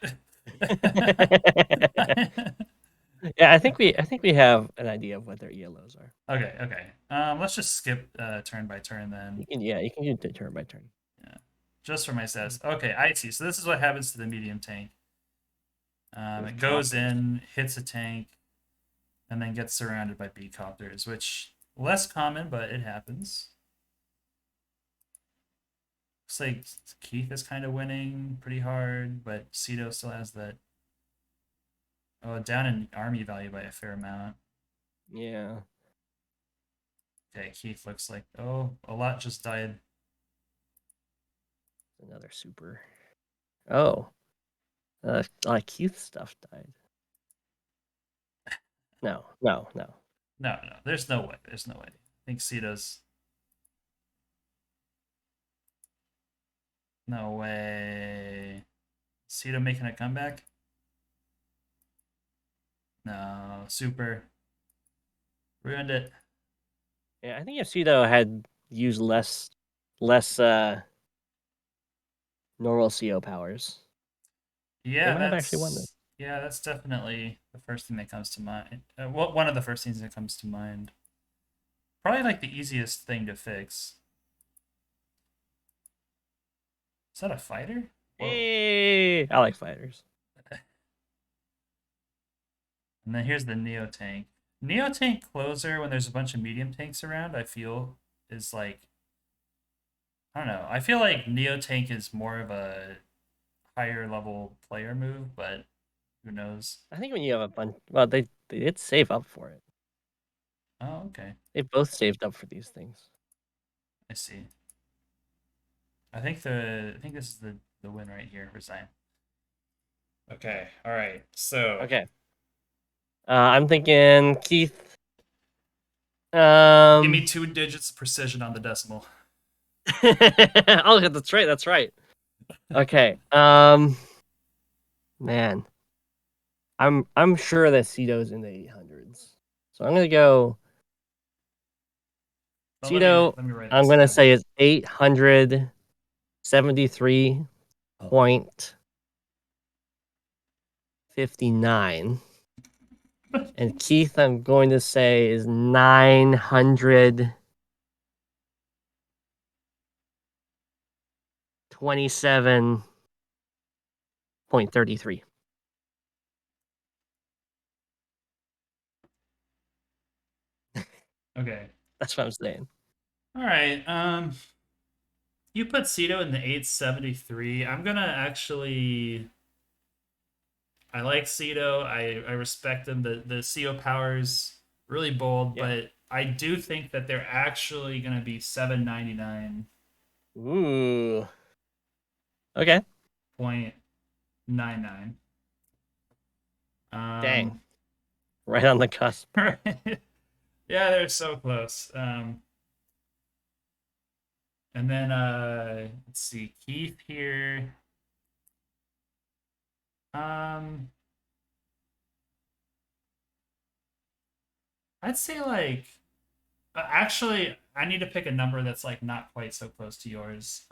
Yeah, I think we have an idea of what their ELOs are. Okay, okay. Let's just skip turn by turn then. You can do turn by turn. Yeah. Just for my stats. Okay, I see. So this is what happens to the medium tank. With It goes choppers. in, hits a tank, and then gets surrounded by beacopters, which less common, but it happens. Looks like Keith is kind of winning pretty hard, but Cedo still has that Oh, down in army value by a fair amount. Yeah, Okay, Keith looks like, oh, a lot just died. another super. Oh, like Keith stuff died. No, no, no. No, no, there's no way. There's no way. I think Cito's. No way. Cito making a comeback? No, super. Ruined it. Yeah, I think if Cedo had used less normal CO powers, they Yeah, might have actually won this. that's definitely the first thing that comes to mind. One of the first things that comes to mind. Probably like the easiest thing to fix. Is that a fighter? Whoa. Hey, I like fighters. And then here's the Neo tank. Neo tank closer when there's a bunch of medium tanks around, I feel is like I don't know. I feel like Neo tank is more of a higher level player move, but who knows? I think when you have a bunch, well, they did save up for it. Oh, okay. They both saved up for these things. I see. I think this is the win right here. Resign. Okay. All right. So Okay, I'm thinking Keith. give me Um, 2 digits of precision on the decimal. oh, that's right. That's right. Okay. Man, I'm sure that Cito's in the 800s, so I'm gonna go. Well, Cito, let me write I'm this gonna down. say is 873.59. And Keith, I'm going to say is 927.33. Okay. That's what I'm saying. All right. You put Cito in the 873. I'm gonna actually. I like Cito. I respect him. The CO powers really bold, Yeah. but I do think that they're actually gonna be 799.99. Ooh. Okay. Dang. Um, Right on the cusp. yeah, they're so close. And then let's see, Keith here. Um, I'd say like actually I need to pick a number that's like not quite so close to yours.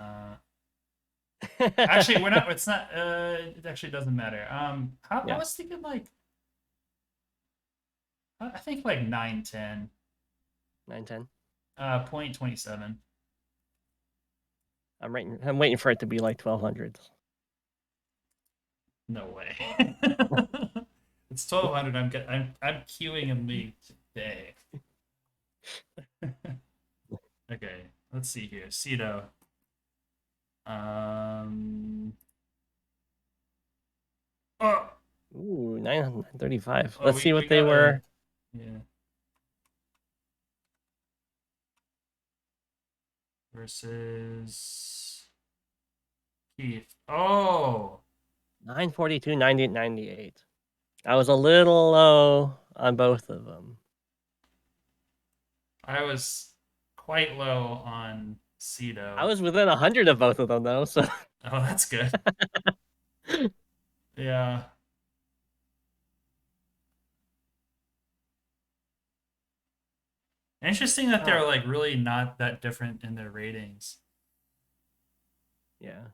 Actually, we're not. It's not. It actually doesn't matter. I Yeah. was thinking like I think like 910. 910. 0.27. I'm waiting for it to be like 1200. No way. It's 1200. I'm queuing a league today. Okay, let's see here. Cedo. Um. Oh, Ooh, 935. oh, Let's see we what they gotta. were. Yeah. Versus Keith. Oh, 942, 98. I was a little low on both of them. I was quite low on I Cedo. was within 100 of both of them though, so Oh, that's good. Yeah. Interesting that they're oh, like really not that different in their ratings. yeah.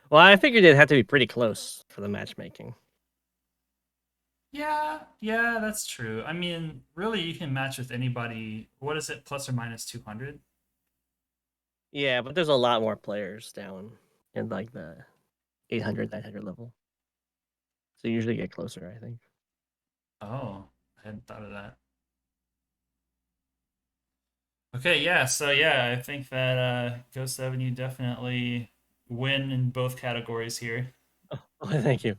Well, I figured it'd have to be pretty close for the matchmaking. Yeah, yeah, that's true. I mean, really, you can match with anybody. What is it, plus or minus 200? Yeah, but there's a lot more players down in like the 800, 900 level. So you usually get closer, I think. Oh, I hadn't thought of that. Okay, yeah, so yeah, I think that Go7, you definitely win in both categories here. Oh, thank you.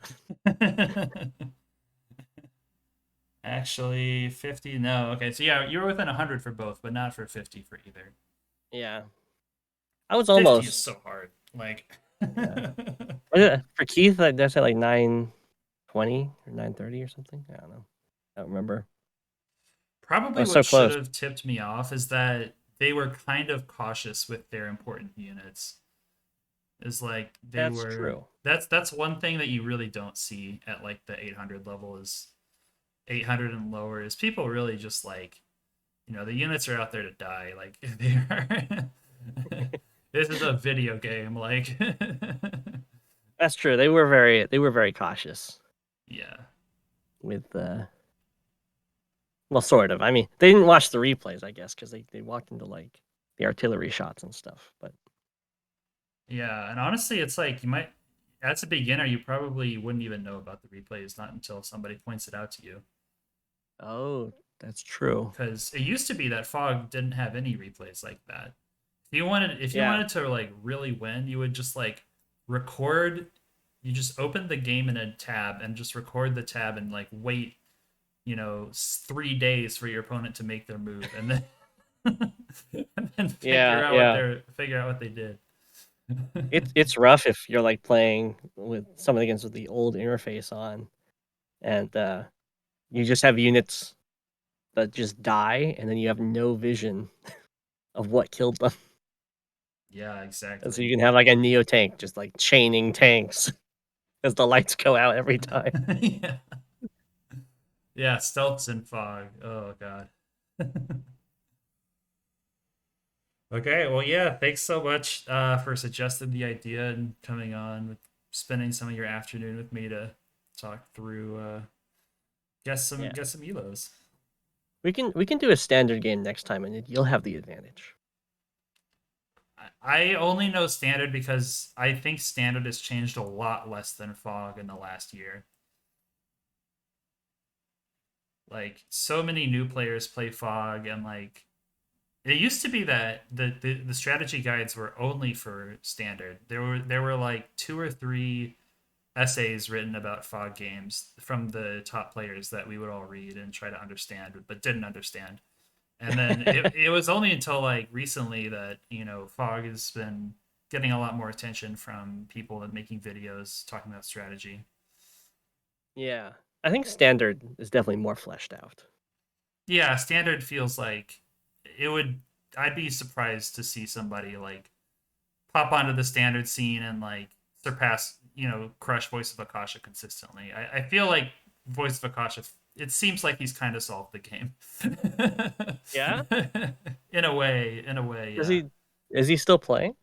Actually, 50. No. Okay. So yeah, you were within 100 for both, but not for 50 for either. Yeah, I was 50 is almost. so hard. Like, Yeah, for Keith, like that's at like 9:20 or 9:30 or something. I don't know. I don't remember. I probably was so what should close. have tipped me off is that they were kind of cautious with their important units. Is like they That's were. true. That's one thing that you really don't see at like the 800 level is 800 and lower is people really just like the units are out there to die. Like they are. This is a video game. Like, That's true. They were very cautious yeah, with well, sort of. I mean, they didn't watch the replays, I guess, because they walked into like the artillery shots and stuff. But yeah. And honestly, it's like you might, as a beginner, you probably wouldn't even know about the replays not until somebody points it out to you. oh, that's true. Because it used to be that Fog didn't have any replays like that. If you Yeah, wanted to like really win, you would just like record. You just open the game in a tab and just record the tab and like wait, 3 days for your opponent to make their move, and then and then yeah, yeah. figure out what they did. It's rough if you're like playing with somebody against with the old interface on, and you just have units that just die, and then you have no vision of what killed them. Yeah, And so you exactly. can have like a neo tank just like chaining tanks as the lights go out every time. Yeah, yeah, stealths and fog. Oh god. Okay, well, yeah, thanks so much for suggesting the idea and coming on with spending some of your afternoon with me to talk through Yeah, guess some elos. we can do a standard game next time, and you'll have the advantage. I only know standard because I think standard has changed a lot less than fog in the last year. Like so many new players play fog, and like it used to be that the strategy guides were only for standard. There were like two or three essays written about fog games from the top players that we would all read and try to understand, but didn't understand. And then it was only until like recently that fog has been getting a lot more attention from people that making videos talking about strategy. Yeah, I think standard is definitely more fleshed out. Yeah, standard feels like it would. I'd be surprised to see somebody like pop onto the standard scene and like surpass crush Voice of Akasha consistently. I feel like Voice of Akasha, it seems like he's kind of solved the game. Yeah, In a way, is yeah. he still playing?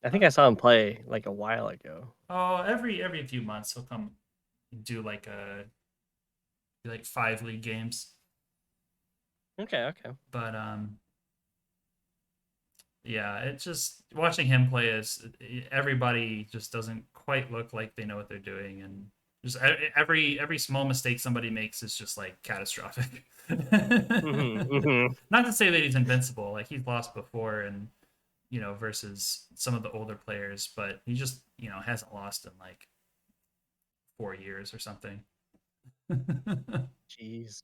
I uh, think I saw him play like a while ago. oh, every few months he'll come do like 5 league games. Okay, okay. But yeah, it's just watching him play is everybody just doesn't quite look like they know what they're doing, and just every small mistake somebody makes is just like catastrophic. Mhm. Not to say that he's invincible, like he's lost before, and versus some of the older players, but he just hasn't lost in like 4 years or something. Jeez.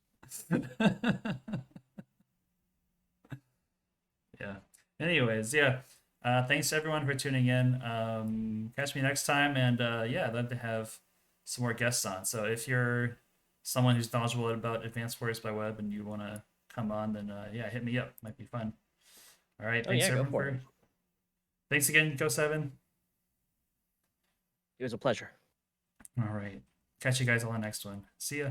Yeah. Anyways, yeah. Thanks everyone for tuning in. Catch me next time, and yeah, I'd love to have some more guests on. So if you're someone who's knowledgeable about Advanced Warriors by Web and you want to come on, then yeah, hit me up. Might be fun. All right. Oh Thanks yeah, go everyone for it. for. Thanks again, Go7. It was a pleasure. All right. Catch you guys on the next one. See ya.